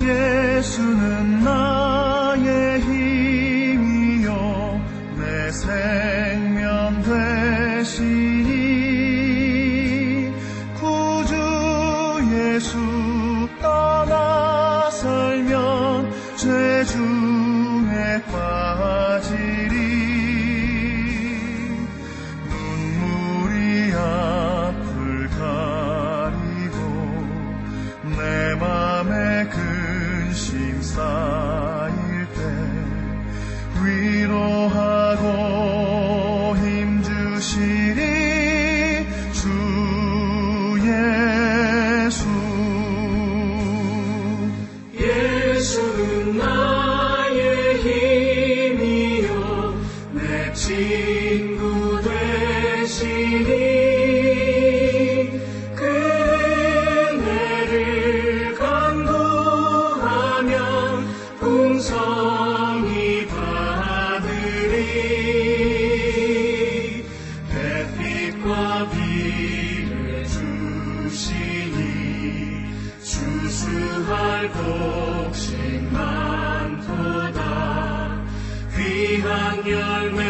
예수는 나의 힘이요 내 생명 되시니 구주 예수 떠나 살면 죄 중에 빠지리 눈물이 앞을 가리고 내 맘에 근심 쌓일 때 위로하고 힘주시리 주 예수. 예수는 나의 힘이요 내 친구 되시니 그네를 간구하면 풍성히 받으리 햇빛과 비를 주시니 주수할 곡식 많도다 귀한 열매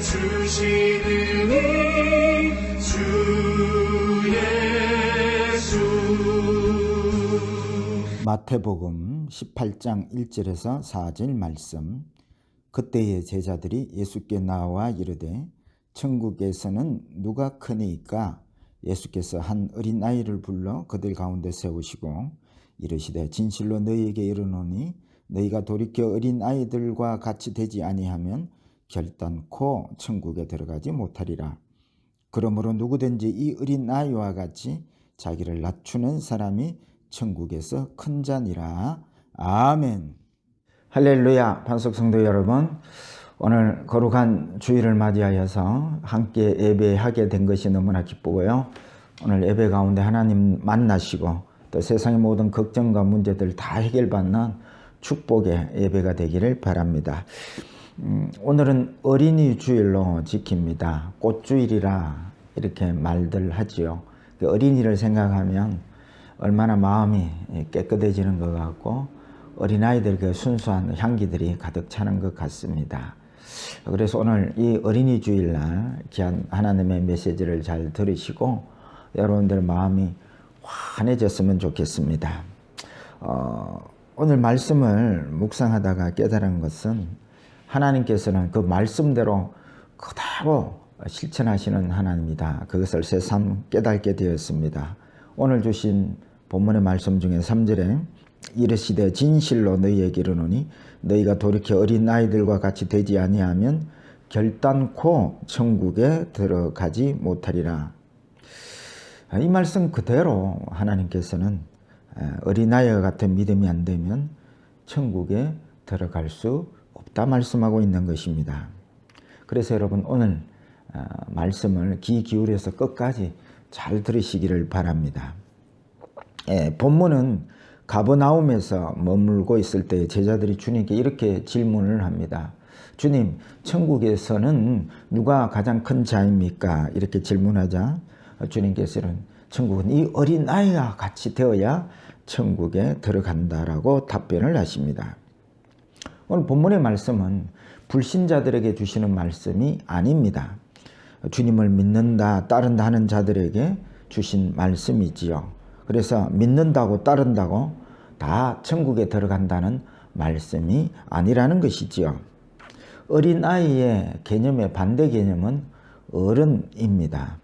주시느니 주 예수. 마태복음 18장 1절에서 4절 말씀. 그때의 제자들이 예수께 나와 이르되 천국에서는 누가 크니까? 예수께서 한 어린아이를 불러 그들 가운데 세우시고 이르시되 진실로 너희에게 이르노니 너희가 돌이켜 어린아이들과 같이 되지 아니하면 결단코 천국에 들어가지 못하리라. 그러므로 누구든지 이 어린아이와 같이 자기를 낮추는 사람이 천국에서 큰 자니라. 아멘. 할렐루야. 반석성도 여러분, 오늘 거룩한 주일을 맞이하여서 함께 예배하게 된 것이 너무나 기쁘고요. 오늘 예배 가운데 하나님 만나시고 또 세상의 모든 걱정과 문제들 다 해결받는 축복의 예배가 되기를 바랍니다. 오늘은 어린이 주일로 지킵니다. 꽃주일이라 이렇게 말들 하지요. 어린이를 생각하면 얼마나 마음이 깨끗해지는 것 같고 어린아이들 그 순수한 향기들이 가득 차는 것 같습니다. 그래서 오늘 이 어린이 주일날 귀한 하나님의 메시지를 잘 들으시고 여러분들 마음이 환해졌으면 좋겠습니다. 오늘 말씀을 묵상하다가 깨달은 것은 하나님께서는 그 말씀대로 그대로 실천하시는 하나님이다. 그것을 새삼 깨닫게 되었습니다. 오늘 주신 본문의 말씀 중에 3절에 이르시되 진실로 너희에게 이르노니 너희가 돌이켜 어린 아이들과 같이 되지 아니하면 결단코 천국에 들어가지 못하리라. 이 말씀 그대로 하나님께서는 어린아이와 같은 믿음이 안 되면 천국에 들어갈 수 없다 말씀하고 있는 것입니다. 그래서 여러분 오늘 말씀을 귀 기울여서 끝까지 잘 들으시기를 바랍니다. 본문은 가버나움에서 머물고 있을 때 제자들이 주님께 이렇게 질문을 합니다. 주님, 천국에서는 누가 가장 큰 자입니까? 이렇게 질문하자 주님께서는 천국은 이 어린아이와 같이 되어야 천국에 들어간다라고 답변을 하십니다. 오늘 본문의 말씀은 불신자들에게 주시는 말씀이 아닙니다. 주님을 믿는다, 따른다 하는 자들에게 주신 말씀이지요. 그래서 믿는다고 따른다고 다 천국에 들어간다는 말씀이 아니라는 것이지요. 어린아이의 개념의 반대 개념은 어른입니다.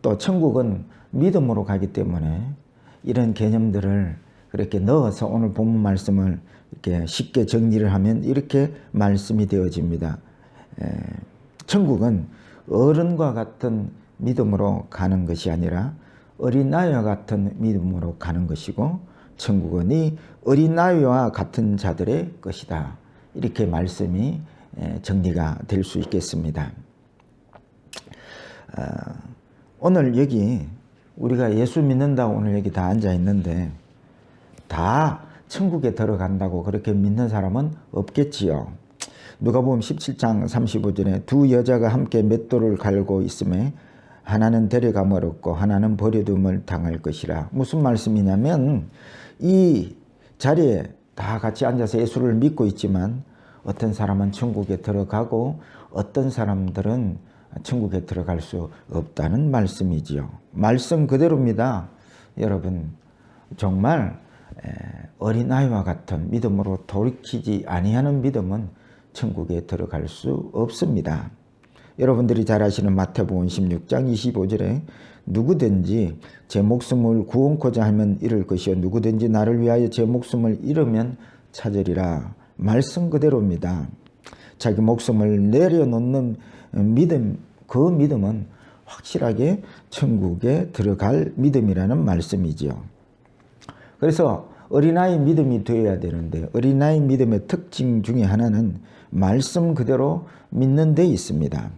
또 천국은 믿음으로 가기 때문에 이런 개념들을 그렇게 넣어서 오늘 본문 말씀을 이렇게 쉽게 정리를 하면 이렇게 말씀이 되어집니다. 천국은 어른과 같은 믿음으로 가는 것이 아니라 어린아이와 같은 믿음으로 가는 것이고 천국은 이 어린아이와 같은 자들의 것이다. 이렇게 말씀이 정리가 될 수 있겠습니다. 오늘 여기 우리가 예수 믿는다고 오늘 여기 다 앉아 있는데 다 천국에 들어간다고 그렇게 믿는 사람은 없겠지요. 누가복음 17장 35절에 두 여자가 함께 맷돌을 갈고 있음에 하나는 데려감을 얻고 하나는 버려둠을 당할 것이라. 무슨 말씀이냐면 이 자리에 다 같이 앉아서 예수를 믿고 있지만 어떤 사람은 천국에 들어가고 어떤 사람들은 천국에 들어갈 수 없다는 말씀이지요. 말씀 그대로입니다. 여러분, 정말 어린아이와 같은 믿음으로 돌이키지 아니하는 믿음은 천국에 들어갈 수 없습니다. 여러분들이 잘 아시는 마태복음 16장 25절에 누구든지 제 목숨을 구원코자 하면 잃을 것이요 누구든지 나를 위하여 제 목숨을 잃으면 찾으리라. 말씀 그대로입니다. 자기 목숨을 내려놓는 믿음, 그 믿음은 확실하게 천국에 들어갈 믿음이라는 말씀이지요. 그래서 어린아이 믿음이 되어야 되는데 어린아이 믿음의 특징 중에 하나는 말씀 그대로 믿는 데 있습니다.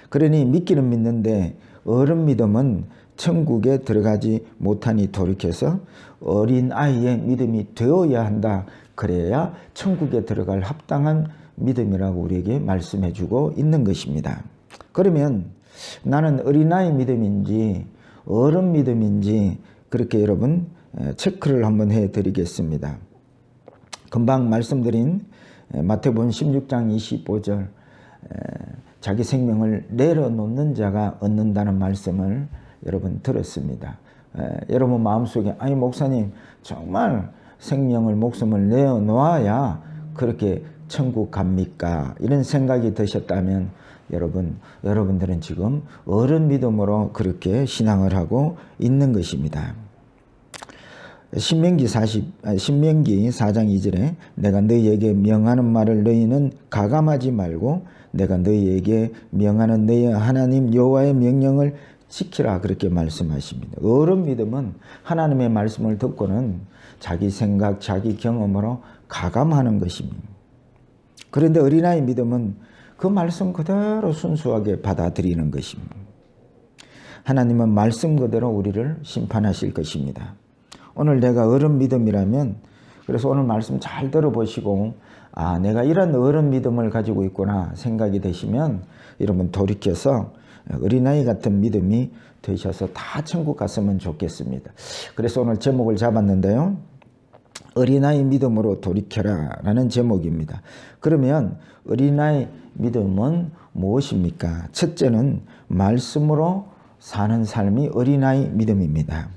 그러니 믿기는 믿는데 어른 믿음은 천국에 들어가지 못하니 돌이켜서 어린아이의 믿음이 되어야 한다. 그래야 천국에 들어갈 합당한 믿음이라고 우리에게 말씀해 주고 있는 것입니다. 그러면 나는 어린아이 믿음인지 어른 믿음인지 그렇게 여러분 체크를 한번 해 드리겠습니다. 금방 말씀드린 마태복음 16장 25절 자기 생명을 내려놓는 자가 얻는다는 말씀을 여러분 들었습니다. 여러분 마음속에 아니 목사님 정말 생명을 목숨을 내어놓아야 그렇게 천국 갑니까? 이런 생각이 드셨다면 여러분들은 지금 어른 믿음으로 그렇게 신앙을 하고 있는 것입니다. 신명기 4장 2절에 내가 너희에게 명하는 말을 너희는 가감하지 말고 내가 너희에게 명하는 너희 하나님 여호와의 명령을 지키라 그렇게 말씀하십니다. 어른 믿음은 하나님의 말씀을 듣고는 자기 생각, 자기 경험으로 가감하는 것입니다. 그런데 어린아이 믿음은 그 말씀 그대로 순수하게 받아들이는 것입니다. 하나님은 말씀 그대로 우리를 심판하실 것입니다. 오늘 내가 어른 믿음이라면 그래서 오늘 말씀 잘 들어보시고 내가 이런 어른 믿음을 가지고 있구나 생각이 되시면 여러분 돌이켜서 어린아이 같은 믿음이 되셔서 다 천국 갔으면 좋겠습니다. 그래서 오늘 제목을 잡았는데요. 어린아이 믿음으로 돌이켜라 라는 제목입니다. 그러면 어린아이 믿음은 무엇입니까? 첫째는 말씀으로 사는 삶이 어린아이 믿음입니다.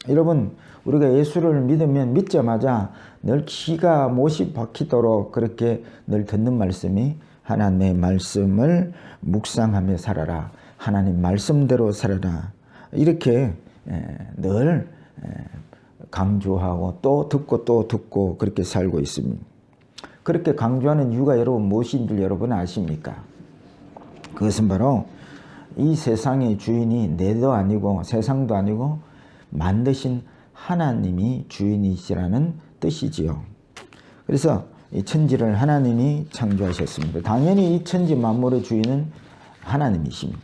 여러분 우리가 예수를 믿으면 믿자마자 늘 기가 못이 박히도록 그렇게 늘 듣는 말씀이 하나님의 말씀을 묵상하며 살아라. 하나님 말씀대로 살아라. 이렇게 늘 강조하고 또 듣고 그렇게 살고 있습니다. 그렇게 강조하는 이유가 여러분 무엇인 줄 여러분 아십니까? 그것은 바로 이 세상의 주인이 내도 아니고 세상도 아니고 만드신 하나님이 주인이시라는 뜻이지요. 그래서 이 천지를 하나님이 창조하셨습니다. 당연히 이 천지 만물의 주인은 하나님이십니다.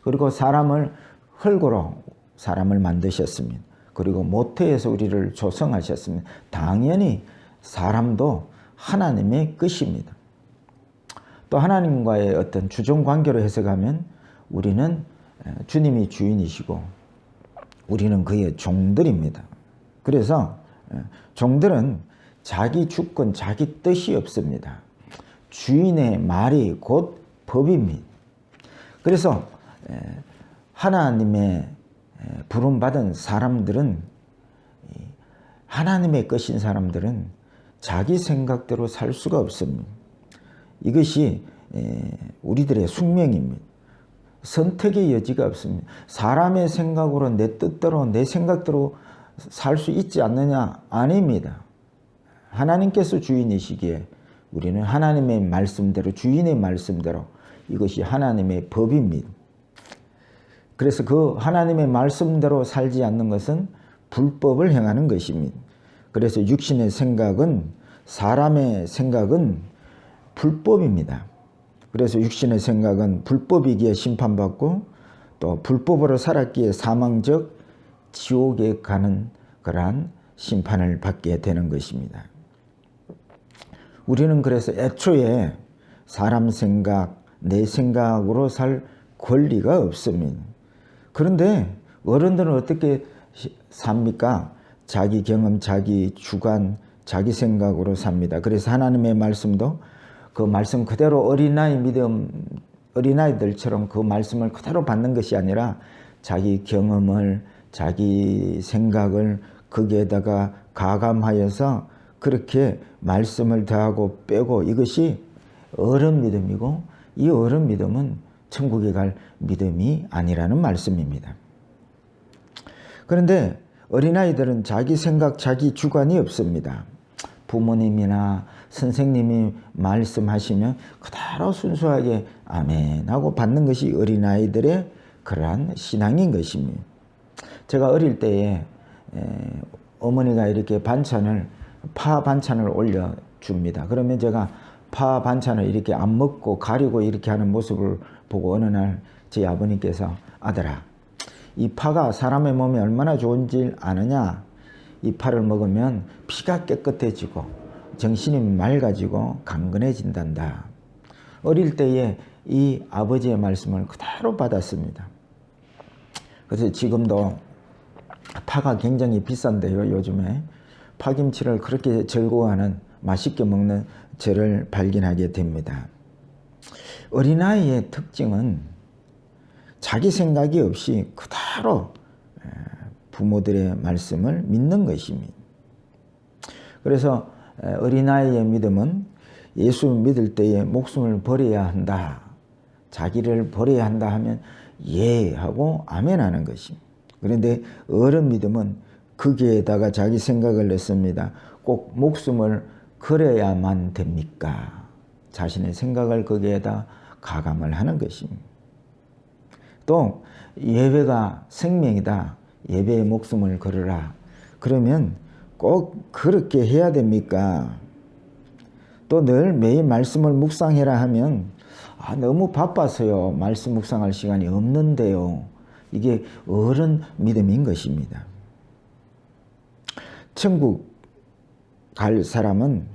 그리고 사람을 흙으로 사람을 만드셨습니다. 그리고 모태에서 우리를 조성하셨습니다. 당연히 사람도 하나님의 것입니다. 또 하나님과의 어떤 주종관계로 해석하면 우리는 주님이 주인이시고 우리는 그의 종들입니다. 그래서 종들은 자기 주권, 자기 뜻이 없습니다. 주인의 말이 곧 법입니다. 그래서 하나님의 부름받은 사람들은 하나님의 것인 사람들은 자기 생각대로 살 수가 없습니다. 이것이 우리들의 숙명입니다. 선택의 여지가 없습니다. 사람의 생각으로 내 뜻대로 내 생각대로 살 수 있지 않느냐? 아닙니다. 하나님께서 주인이시기에 우리는 하나님의 말씀대로 주인의 말씀대로 이것이 하나님의 법입니다. 그래서 그 하나님의 말씀대로 살지 않는 것은 불법을 행하는 것입니다. 그래서 육신의 생각은 사람의 생각은 불법입니다. 그래서 육신의 생각은 불법이기에 심판받고 또 불법으로 살았기에 사망적 지옥에 가는 그러한 심판을 받게 되는 것입니다. 우리는 그래서 애초에 사람 생각, 내 생각으로 살 권리가 없습니다. 그런데 어른들은 어떻게 삽니까? 자기 경험, 자기 주관, 자기 생각으로 삽니다. 그래서 하나님의 말씀도 그 말씀 그대로 어린아이들처럼 그 말씀을 그대로 받는 것이 아니라 자기 경험을, 자기 생각을 거기에다가 가감하여서 그렇게 말씀을 더하고 빼고, 이것이 어른 믿음이고, 이 어른 믿음은 천국에 갈 믿음이 아니라는 말씀입니다. 그런데 어린아이들은 자기 생각, 자기 주관이 없습니다. 부모님이나 선생님이 말씀하시면 그대로 순수하게 아멘 하고 받는 것이 어린아이들의 그러한 신앙인 것입니다. 제가 어릴 때에 어머니가 이렇게 파 반찬을 올려줍니다. 그러면 제가 파 반찬을 이렇게 안 먹고 가리고 이렇게 하는 모습을 보고 어느 날 제 아버님께서, 아들아, 이 파가 사람의 몸에 얼마나 좋은지 아느냐? 이 파를 먹으면 피가 깨끗해지고 정신이 맑아지고 강건해진단다. 어릴 때에 이 아버지의 말씀을 그대로 받았습니다. 그래서 지금도 파가 굉장히 비싼데요. 요즘에 파김치를 그렇게 즐거워하는, 맛있게 먹는 저를 발견하게 됩니다. 어린아이의 특징은 자기 생각이 없이 그대로 부모들의 말씀을 믿는 것입니다. 그래서 어린아이의 믿음은 예수 믿을 때에 목숨을 버려야 한다, 자기를 버려야 한다 하면 예 하고 아멘 하는 것입니다. 그런데 어른 믿음은 거기에다가 자기 생각을 넣습니다. 꼭 목숨을 걸어야만 됩니까? 자신의 생각을 거기에다 가감을 하는 것입니다. 또 예배가 생명이다, 예배에 목숨을 걸어라, 그러면 꼭 그렇게 해야 됩니까? 또 늘 매일 말씀을 묵상해라 하면 너무 바빠서요, 말씀 묵상할 시간이 없는데요. 이게 어른 믿음인 것입니다. 천국 갈 사람은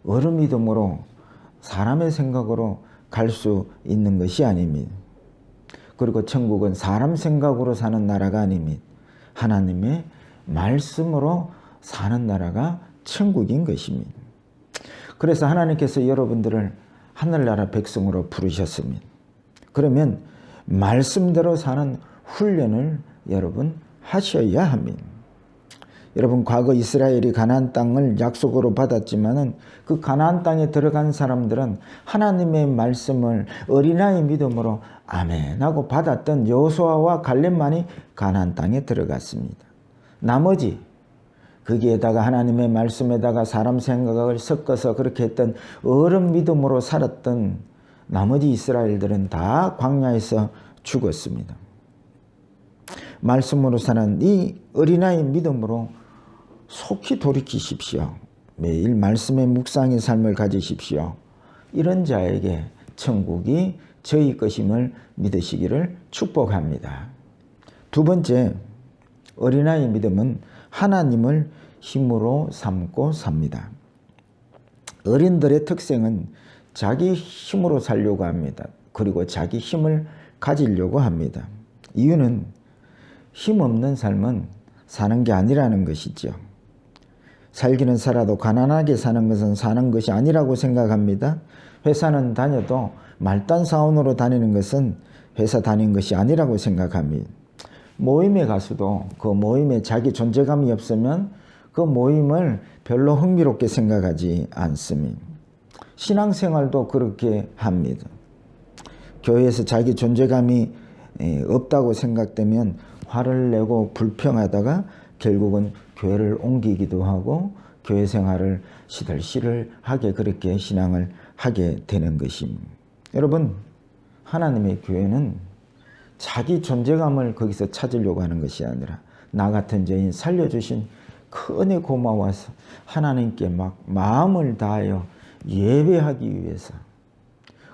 어른 믿음으로, 사람의 생각으로 갈 수 있는 것이 아닙니다. 그리고 천국은 사람 생각으로 사는 나라가 아닙니다. 하나님의 말씀으로 사는 나라가 천국인 것입니다. 그래서 하나님께서 여러분들을 하늘나라 백성으로 부르셨습니다. 그러면 말씀대로 사는 훈련을 여러분 하셔야 합니다. 여러분, 과거 이스라엘이 가나안 땅을 약속으로 받았지만은 그 가나안 땅에 들어간 사람들은 하나님의 말씀을 어린아이 믿음으로 아멘 하고 받았던 여호수아와 갈렙만이 가나안 땅에 들어갔습니다. 나머지 거기에다가 하나님의 말씀에다가 사람 생각을 섞어서 그렇게 했던 어른 믿음으로 살았던 나머지 이스라엘들은 다 광야에서 죽었습니다. 말씀으로 사는 이 어린아이 믿음으로 속히 돌이키십시오. 매일 말씀의 묵상의 삶을 가지십시오. 이런 자에게 천국이 저희 것임을 믿으시기를 축복합니다. 두 번째, 어린아이 믿음은 하나님을 힘으로 삼고 삽니다. 어린들의 특성은 자기 힘으로 살려고 합니다. 그리고 자기 힘을 가지려고 합니다. 이유는 힘없는 삶은 사는 게 아니라는 것이죠. 살기는 살아도 가난하게 사는 것은 사는 것이 아니라고 생각합니다. 회사는 다녀도 말단 사원으로 다니는 것은 회사 다닌 것이 아니라고 생각합니다. 모임에 가서도 그 모임에 자기 존재감이 없으면 그 모임을 별로 흥미롭게 생각하지 않습니다. 신앙생활도 그렇게 합니다. 교회에서 자기 존재감이 없다고 생각되면 화를 내고 불평하다가 결국은 교회를 옮기기도 하고 교회 생활을 시들시들하게 그렇게 신앙을 하게 되는 것입니다. 여러분, 하나님의 교회는 자기 존재감을 거기서 찾으려고 하는 것이 아니라 나 같은 죄인 살려주신 그 은혜 고마워서 하나님께 막 마음을 다하여 예배하기 위해서,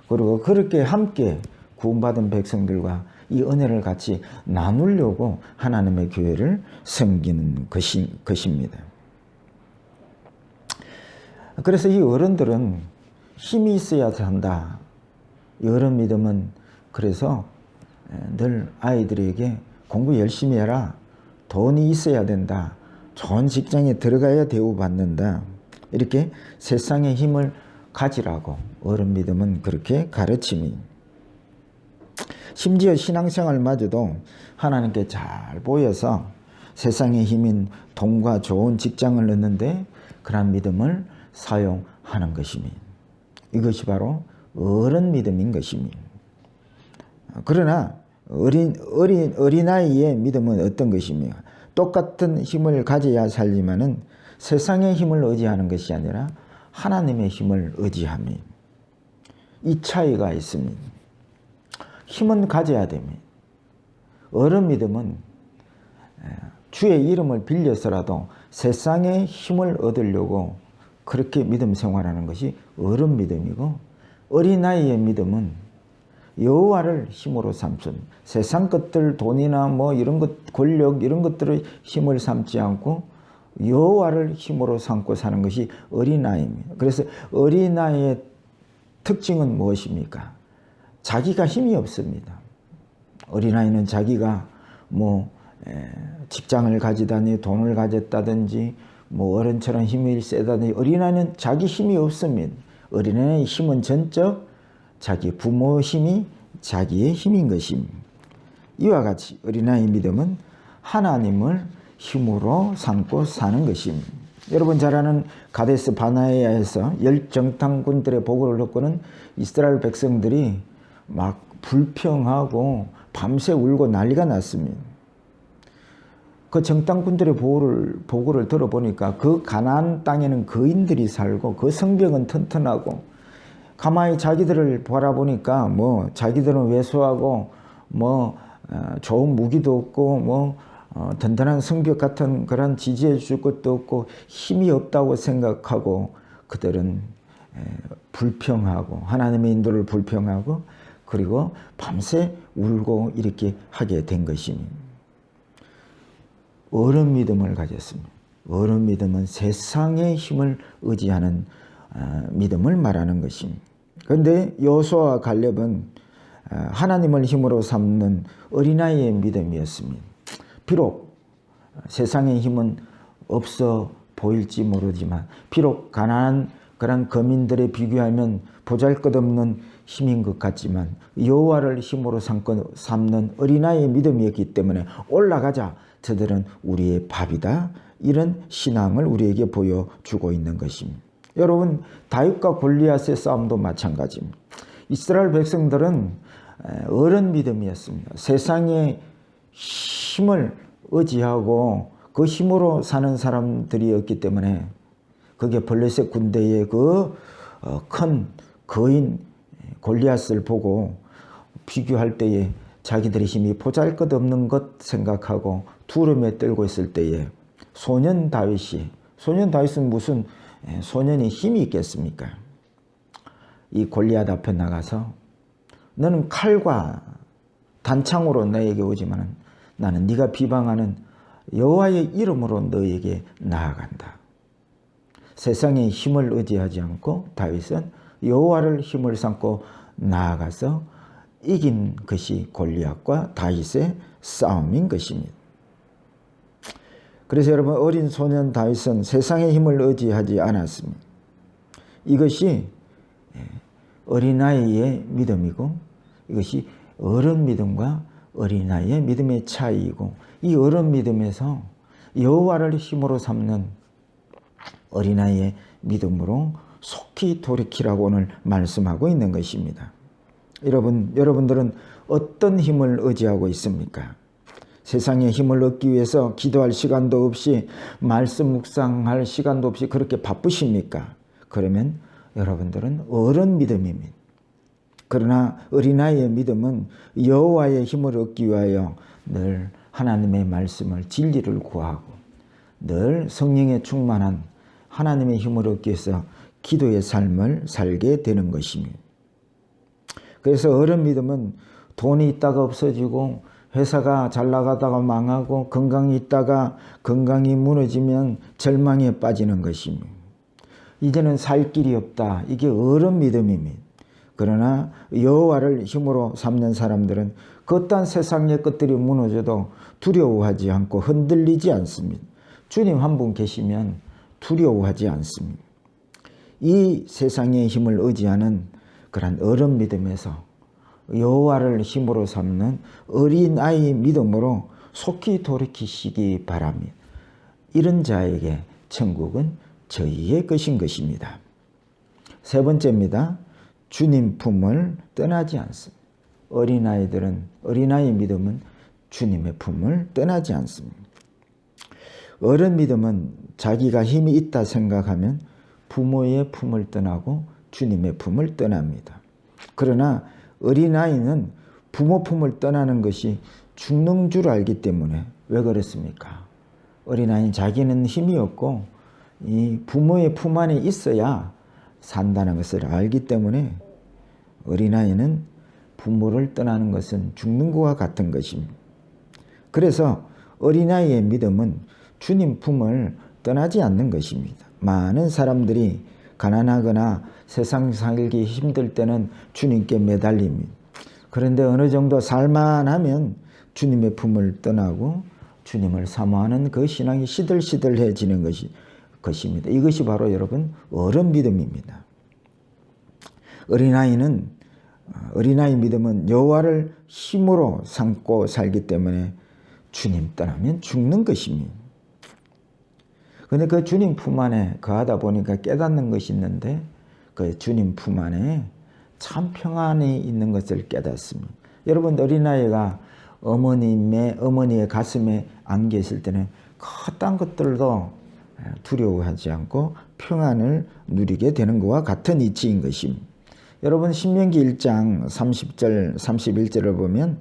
그리고 그렇게 함께 구원받은 백성들과 이 은혜를 같이 나누려고 하나님의 교회를 섬기는 것입니다. 그래서 이 어른들은 힘이 있어야 한다. 이 어른 믿음은 그래서 늘 아이들에게 공부 열심히 해라. 돈이 있어야 된다. 좋은 직장에 들어가야 대우받는다. 이렇게 세상의 힘을 가지라고 어른 믿음은 그렇게 가르침이. 심지어 신앙생활마저도 하나님께 잘 보여서 세상의 힘인 돈과 좋은 직장을 얻는데 그런 믿음을 사용하는 것입니다. 이것이 바로 어른 믿음인 것입니다. 그러나 어린아이의 믿음은 어떤 것입니까? 똑같은 힘을 가져야 살지만은 세상의 힘을 의지하는 것이 아니라 하나님의 힘을 의지합니다. 이 차이가 있습니다. 힘은 가져야 됩니다. 어른 믿음은 주의 이름을 빌려서라도 세상의 힘을 얻으려고 그렇게 믿음 생활하는 것이 어른 믿음이고, 어린아이의 믿음은 여호와를 힘으로 삼순, 세상 것들, 돈이나 뭐 이런 것, 권력 이런 것들을 힘을 삼지 않고 여호와를 힘으로 삼고 사는 것이 어린아이입니다. 그래서 어린아이의 특징은 무엇입니까? 자기가 힘이 없습니다. 어린아이는 자기가 뭐 직장을 가지다니 돈을 가졌다든지 뭐 어른처럼 힘이 세다든지, 어린아이는 자기 힘이 없습니다. 어린아이의 힘은 전적 자기 부모 힘이 자기의 힘인 것입니다. 이와 같이 어린아이의 믿음은 하나님을 힘으로 삼고 사는 것입니다. 여러분 잘 아는 가데스 바네아에서 10정탐꾼들의 보고를 듣고는 이스라엘 백성들이 막 불평하고 밤새 울고 난리가 났습니다. 그 정탐꾼들의 보고를 들어보니까 그 가나안 땅에는 거인들이 살고 그 성벽은 튼튼하고, 가만히 자기들을 바라보니까 뭐 자기들은 왜소하고 뭐 좋은 무기도 없고 뭐 든든한 성벽 같은 그런 지지해 줄 것도 없고 힘이 없다고 생각하고, 그들은 불평하고 하나님의 인도를 불평하고 그리고 밤새 울고 이렇게 하게 된 것입니다. 어른 믿음을 가졌습니다. 어른 믿음은 세상의 힘을 의지하는 믿음을 말하는 것입니다. 그런데 여호수아와 갈렙은 하나님을 힘으로 삼는 어린아이의 믿음이었습니다. 비록 세상의 힘은 없어 보일지 모르지만, 비록 가난한 그런 거민들에 비교하면 보잘것없는 힘인 것 같지만 여호와를 힘으로 삼는 어린아이의 믿음이었기 때문에 올라가자, 저들은 우리의 밥이다, 이런 신앙을 우리에게 보여주고 있는 것입니다. 여러분, 다윗과 골리앗의 싸움도 마찬가지입니다. 이스라엘 백성들은 어른 믿음이었습니다. 세상의 힘을 의지하고 그 힘으로 사는 사람들이었기 때문에, 그게 블레셋 군대의 그 큰 거인 골리앗을 보고 비교할 때에 자기들의 힘이 보잘것없는 것 생각하고 두려움에 떨고 있을 때에 소년 다윗은 무슨 소년이 힘이 있겠습니까? 이 골리앗 앞에 나가서 너는 칼과 단창으로 너에게 오지만 나는 네가 비방하는 여호와의 이름으로 너에게 나아간다. 세상의 힘을 의지하지 않고 다윗은 여호와를 힘을 삼고 나아가서 이긴 것이 골리앗과 다윗의 싸움인 것입니다. 그래서 여러분, 어린 소년 다윗은 세상의 힘을 의지하지 않았습니다. 이것이 어린아이의 믿음이고, 이것이 어른 믿음과 어린아이의 믿음의 차이이고, 이 어른 믿음에서 여호와를 힘으로 삼는 어린아이의 믿음으로 속히 돌이키라고 오늘 말씀하고 있는 것입니다. 여러분들은 어떤 힘을 의지하고 있습니까? 세상의 힘을 얻기 위해서 기도할 시간도 없이, 말씀 묵상할 시간도 없이 그렇게 바쁘십니까? 그러면 여러분들은 어른 믿음입니다. 그러나 어린아이의 믿음은 여호와의 힘을 얻기 위하여 늘 하나님의 말씀을, 진리를 구하고 늘 성령에 충만한 하나님의 힘을 얻기 위해서 기도의 삶을 살게 되는 것입니다. 그래서 어른 믿음은 돈이 있다가 없어지고, 회사가 잘 나가다가 망하고, 건강이 있다가 건강이 무너지면 절망에 빠지는 것입니다. 이제는 살 길이 없다. 이게 어른 믿음입니다. 그러나 여호와를 힘으로 삼는 사람들은 그딴 세상의 것들이 무너져도 두려워하지 않고 흔들리지 않습니다. 주님 한 분 계시면 두려워하지 않습니다. 이 세상의 힘을 의지하는 그런 어른 믿음에서 여호와를 힘으로 삼는 어린아이 믿음으로 속히 돌이키시기 바랍니다. 이런 자에게 천국은 저희의 것인 것입니다. 세 번째입니다. 주님 품을 떠나지 않습니다. 어린아이 믿음은 주님의 품을 떠나지 않습니다. 어른 믿음은 자기가 힘이 있다 생각하면 부모의 품을 떠나고 주님의 품을 떠납니다. 그러나 어린아이는 부모 품을 떠나는 것이 죽는 줄 알기 때문에 왜 그렇습니까? 어린아이는 자기는 힘이 없고 이 부모의 품 안에 있어야 산다는 것을 알기 때문에 어린아이는 부모를 떠나는 것은 죽는 것과 같은 것입니다. 그래서 어린아이의 믿음은 주님 품을 떠나지 않는 것입니다. 많은 사람들이 가난하거나 세상 살기 힘들 때는 주님께 매달립니다. 그런데 어느 정도 살만하면 주님의 품을 떠나고 주님을 사모하는 그 신앙이 시들시들해지는 것입니다. 이것이 바로 여러분 어른 믿음입니다. 어린아이 믿음은 여호와를 힘으로 삼고 살기 때문에 주님 떠나면 죽는 것입니다. 그런데 그 주님 품 안에 거하다 보니까 깨닫는 것이 있는데 그 주님 품 안에 참 평안이 있는 것을 깨닫습니다. 여러분 어린아이가 어머니의 가슴에 안겨 있을 때는 그딴 것들도 두려워하지 않고 평안을 누리게 되는 것과 같은 이치인 것입니다. 여러분 신명기 1장 30절 31절을 보면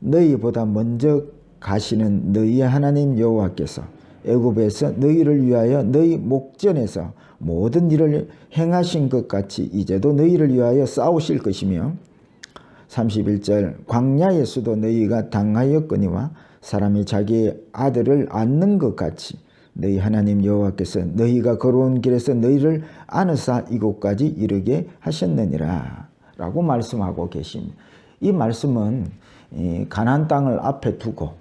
너희보다 먼저 가시는 너희의 하나님 여호와께서 애굽에서 너희를 위하여 너희 목전에서 모든 일을 행하신 것 같이 이제도 너희를 위하여 싸우실 것이며 31절 광야에서도 너희가 당하였거니와 사람이 자기의 아들을 안는 것 같이 너희 하나님 여호와께서 너희가 걸어온 길에서 너희를 안으사 이곳까지 이르게 하셨느니라 라고 말씀하고 계십니다. 이 말씀은 가나안 땅을 앞에 두고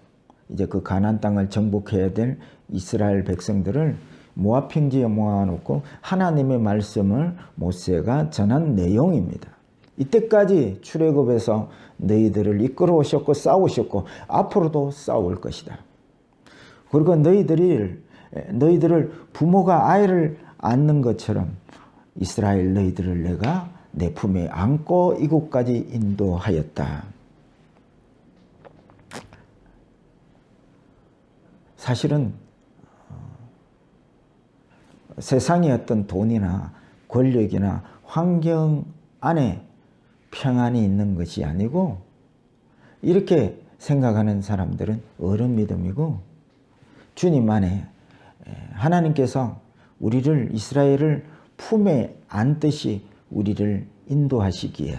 이제 그 가나안 땅을 정복해야 될 이스라엘 백성들을 모압 평지에 모아놓고 하나님의 말씀을 모세가 전한 내용입니다. 이때까지 출애굽에서 너희들을 이끌어 오셨고 싸우셨고 앞으로도 싸울 것이다. 그리고 너희들을 부모가 아이를 안는 것처럼 이스라엘 너희들을 내가 내 품에 안고 이곳까지 인도하였다. 사실은 세상의 어떤 돈이나 권력이나 환경 안에 평안이 있는 것이 아니고 이렇게 생각하는 사람들은 어른 믿음이고 주님 안에 하나님께서 우리를 이스라엘을 품에 안듯이 우리를 인도하시기에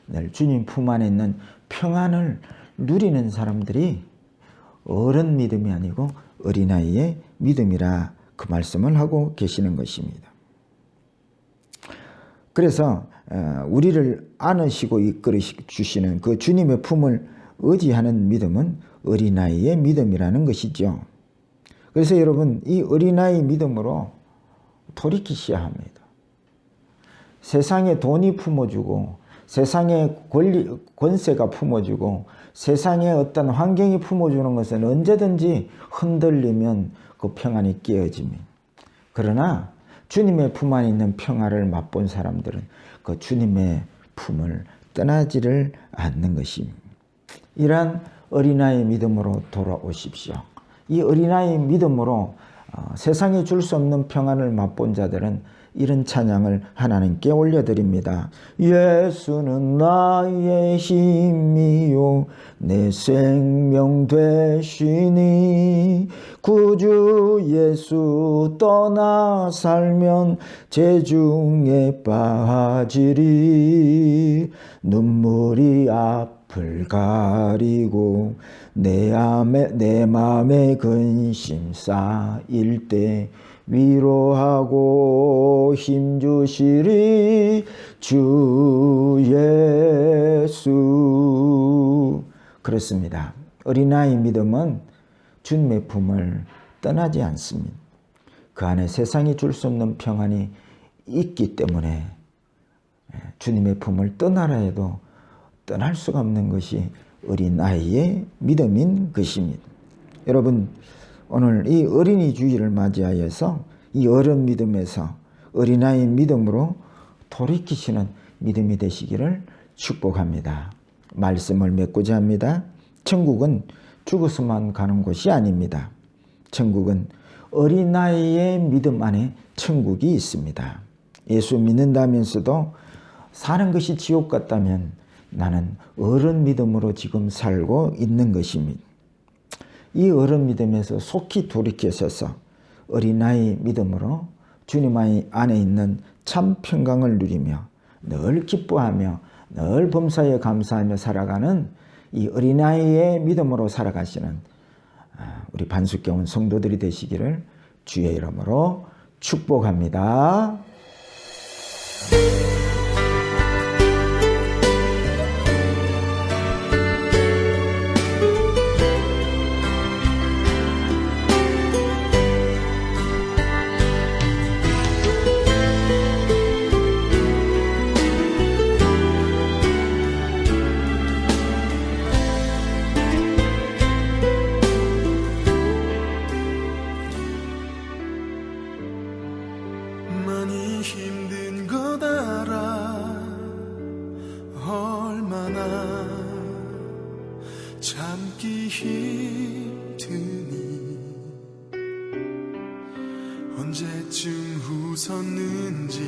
늘 주님 품 안에 있는 평안을 누리는 사람들이 어른 믿음이 아니고 어린아이의 믿음이라 그 말씀을 하고 계시는 것입니다. 그래서 우리를 안으시고 이끌어 주시는 그 주님의 품을 의지하는 믿음은 어린아이의 믿음이라는 것이죠. 그래서 여러분 이 어린아이 믿음으로 돌이키셔야 합니다. 세상에 돈이 품어주고 세상의 권세가 품어주고 세상의 어떤 환경이 품어주는 것은 언제든지 흔들리면 그 평안이 깨어집니다. 그러나 주님의 품 안에 있는 평화를 맛본 사람들은 그 주님의 품을 떠나지를 않는 것입니다. 이러한 어린아이 믿음으로 돌아오십시오. 이 어린아이 믿음으로 세상에 줄 수 없는 평안을 맛본 자들은 이런 찬양을 하나님께 올려드립니다. 예수는 나의 힘이요 내 생명 되시니 구주 예수 떠나 살면 재중에 빠지리 눈물이 앞을 가리고 내 맘에 근심 쌓일 때 위로하고 힘주시리 주 예수. 그렇습니다. 어린아이 믿음은 주님의 품을 떠나지 않습니다. 그 안에 세상이 줄 수 없는 평안이 있기 때문에 주님의 품을 떠나라 해도 떠날 수가 없는 것이 어린아이의 믿음인 것입니다. 여러분, 오늘 이 어린이 주일을 맞이하여서 이 어른 믿음에서 어린아이 믿음으로 돌이키시는 믿음이 되시기를 축복합니다. 말씀을 맺고자 합니다. 천국은 죽어서만 가는 곳이 아닙니다. 천국은 어린아이의 믿음 안에 천국이 있습니다. 예수 믿는다면서도 사는 것이 지옥 같다면 나는 어른 믿음으로 지금 살고 있는 것입니다. 이 어른 믿음에서 속히 돌이켜서서 어린아이 믿음으로 주님 안에 있는 참 평강을 누리며 늘 기뻐하며 늘 범사에 감사하며 살아가는 이 어린아이의 믿음으로 살아가시는 우리 반숙교원 성도들이 되시기를 주의 이름으로 축복합니다. 많이 힘든 것 알아. 얼마나 참기 힘드니 언제쯤 웃었는지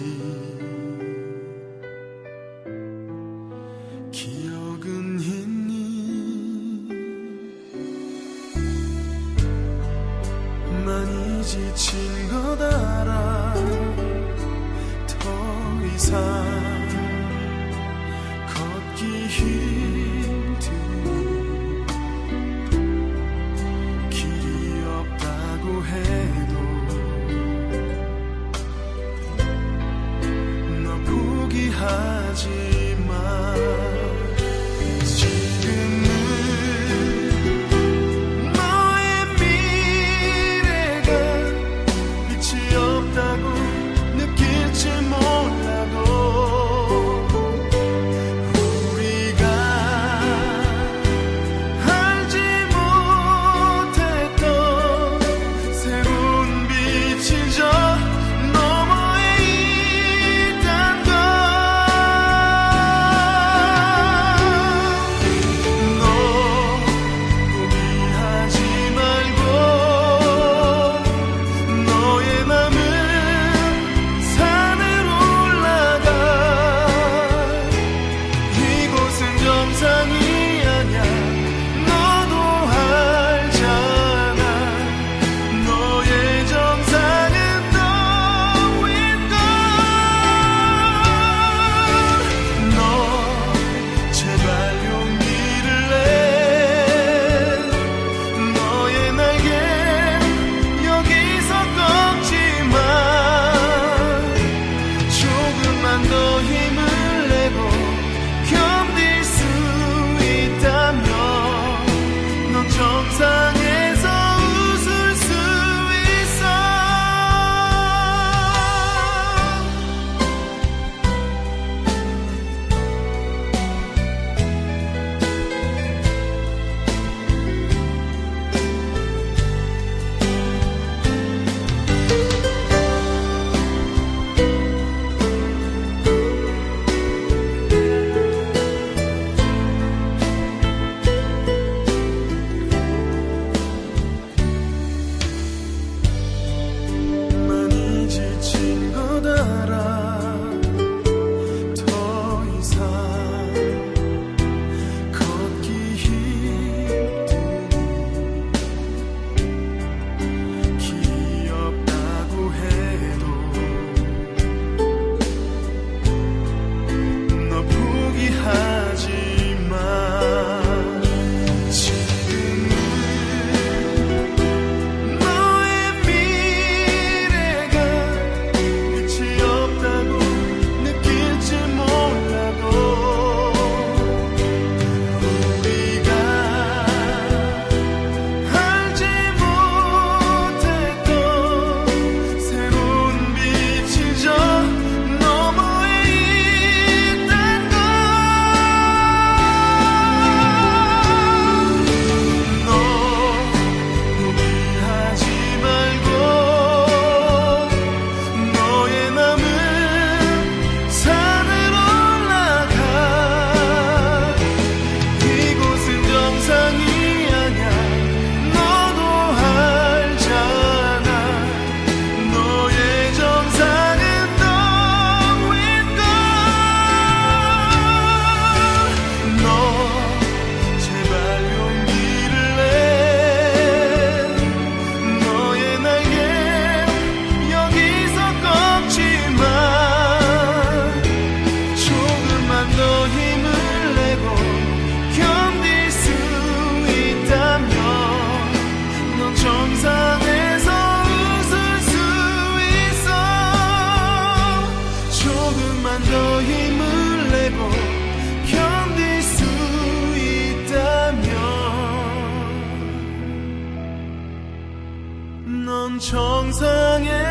기억은 있니. 많이 지친 것 알아. 더 이상 걷기 힘드니 길이 없다고 해도 너 포기하지 마. 지금은 너의 미래가 빛이 없다고 느낄지 몰라도 정상에